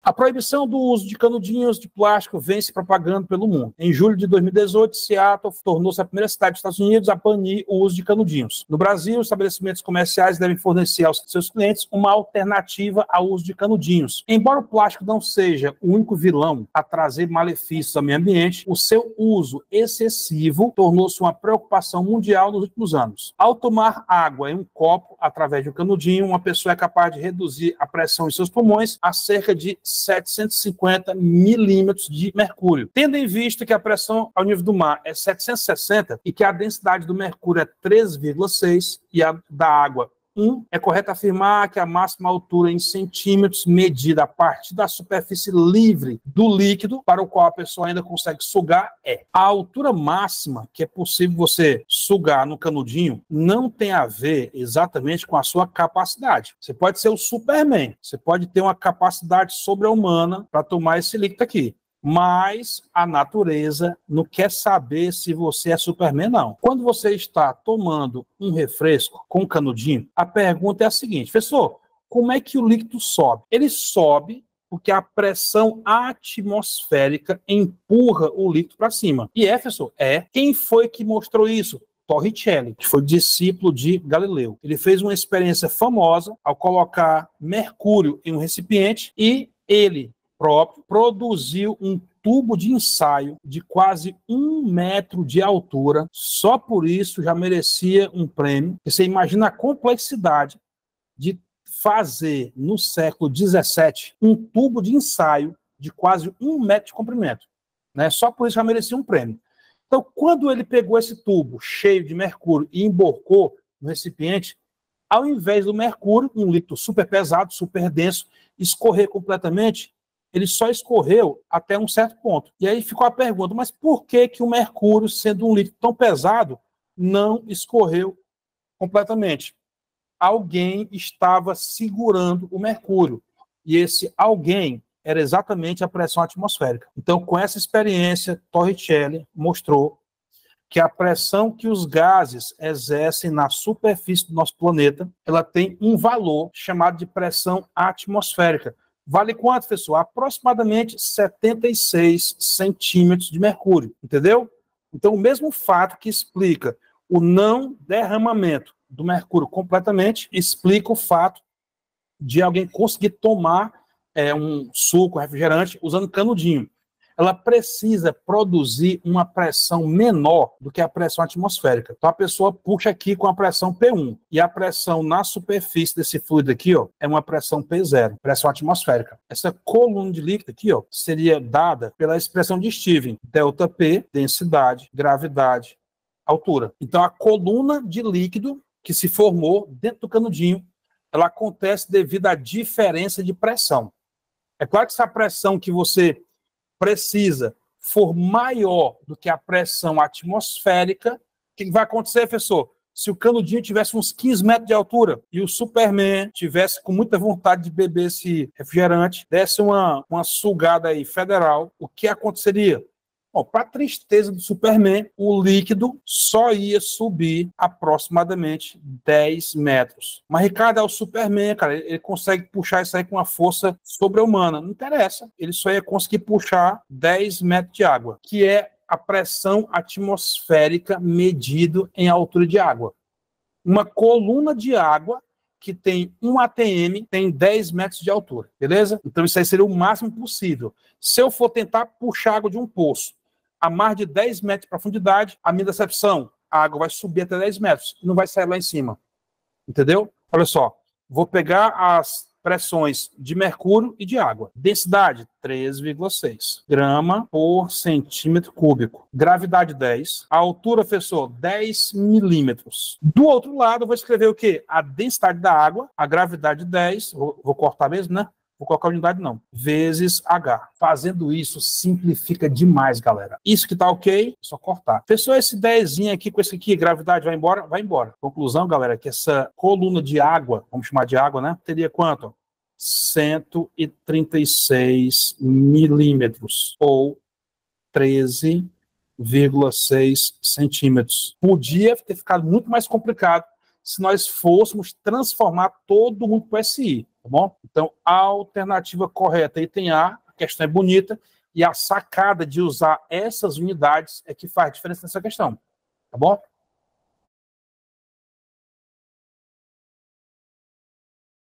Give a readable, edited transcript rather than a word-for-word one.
A proibição do uso de canudinhos de plástico vem se propagando pelo mundo. Em julho de 2018, Seattle tornou-se a primeira cidade dos Estados Unidos a banir o uso de canudinhos. No Brasil, os estabelecimentos comerciais devem fornecer aos seus clientes uma alternativa ao uso de canudinhos. Embora o plástico não seja o único vilão a trazer malefícios ao meio ambiente, o seu uso excessivo tornou-se uma preocupação mundial nos últimos anos. Ao tomar água em um copo através de um canudinho, uma pessoa é capaz de reduzir a pressão em seus pulmões a cerca de 750 milímetros de mercúrio. Tendo em vista que a pressão ao nível do mar é 760 e que a densidade do mercúrio é 3,6 e a da água 1, é correto afirmar que a máxima altura em centímetros medida a partir da superfície livre do líquido para o qual a pessoa ainda consegue sugar é. A altura máxima que é possível você sugar no canudinho não tem a ver exatamente com a sua capacidade. Você pode ser o Superman, você pode ter uma capacidade sobre-humana para tomar esse líquido aqui. Mas a natureza não quer saber se você é Superman, não. Quando você está tomando um refresco com canudinho, a pergunta é a seguinte: professor, como é que o líquido sobe? Ele sobe porque a pressão atmosférica empurra o líquido para cima. E professor, quem foi que mostrou isso? Torricelli, que foi discípulo de Galileu. Ele fez uma experiência famosa ao colocar mercúrio em um recipiente e ele próprio produziu um tubo de ensaio de quase 1 metro de altura. Só por isso já merecia um prêmio. Você imagina a complexidade de fazer no século XVII um tubo de ensaio de quase 1 metro de comprimento, né? Só por isso já merecia um prêmio. Então, quando ele pegou esse tubo cheio de mercúrio e emborcou no recipiente, ao invés do mercúrio, um líquido super pesado, super denso, escorrer completamente, ele só escorreu até um certo ponto. E aí ficou a pergunta, mas por que o mercúrio, sendo um líquido tão pesado, não escorreu completamente? Alguém estava segurando o mercúrio. E esse alguém era exatamente a pressão atmosférica. Então, com essa experiência, Torricelli mostrou que a pressão que os gases exercem na superfície do nosso planeta, ela tem um valor chamado de pressão atmosférica. Vale quanto, pessoal? Aproximadamente 76 centímetros de mercúrio, entendeu? Então, o mesmo fato que explica o não derramamento do mercúrio completamente, explica o fato de alguém conseguir tomar um suco, refrigerante, usando canudinho. Ela precisa produzir uma pressão menor do que a pressão atmosférica. Então, a pessoa puxa aqui com a pressão P1. E a pressão na superfície desse fluido aqui, ó, é uma pressão P0, pressão atmosférica. Essa coluna de líquido aqui, ó, seria dada pela expressão de Steven. ΔP, densidade, gravidade, altura. Então, a coluna de líquido que se formou dentro do canudinho, ela acontece devido à diferença de pressão. É claro que se a pressão que você precisa for maior do que a pressão atmosférica, o que vai acontecer, professor? Se o canudinho tivesse uns 15 metros de altura e o Superman tivesse com muita vontade de beber esse refrigerante, desse uma sugada aí federal, o que aconteceria? Bom, para a tristeza do Superman, o líquido só ia subir aproximadamente 10 metros. Mas, Ricardo, é o Superman, cara, ele consegue puxar isso aí com uma força sobre-humana. Não interessa, ele só ia conseguir puxar 10 metros de água, que é a pressão atmosférica medido em altura de água. Uma coluna de água que tem 1 atm, tem 10 metros de altura, beleza? Então isso aí seria o máximo possível. Se eu for tentar puxar água de um poço a mais de 10 metros de profundidade, a minha decepção, a água vai subir até 10 metros e não vai sair lá em cima. Entendeu? Olha só, vou pegar as pressões de mercúrio e de água. Densidade, 3,6 grama por centímetro cúbico. Gravidade, 10. A altura, professor, 10 milímetros. Do outro lado, eu vou escrever o quê? A densidade da água, a gravidade, 10. Vou cortar mesmo, né? Vou colocar a unidade não. Vezes H. Fazendo isso, simplifica demais, galera. Isso que tá ok, é só cortar. Pessoal, esse 10 aqui com esse aqui, gravidade, vai embora? Vai embora. Conclusão, galera, que essa coluna de água, vamos chamar de água, né? Teria quanto? 136 milímetros. Ou 13,6 centímetros. Podia ter ficado muito mais complicado se nós fôssemos transformar todo mundo para SI. tá bom? Então, a alternativa correta, item A, a questão é bonita, e a sacada de usar essas unidades é que faz diferença nessa questão, tá bom?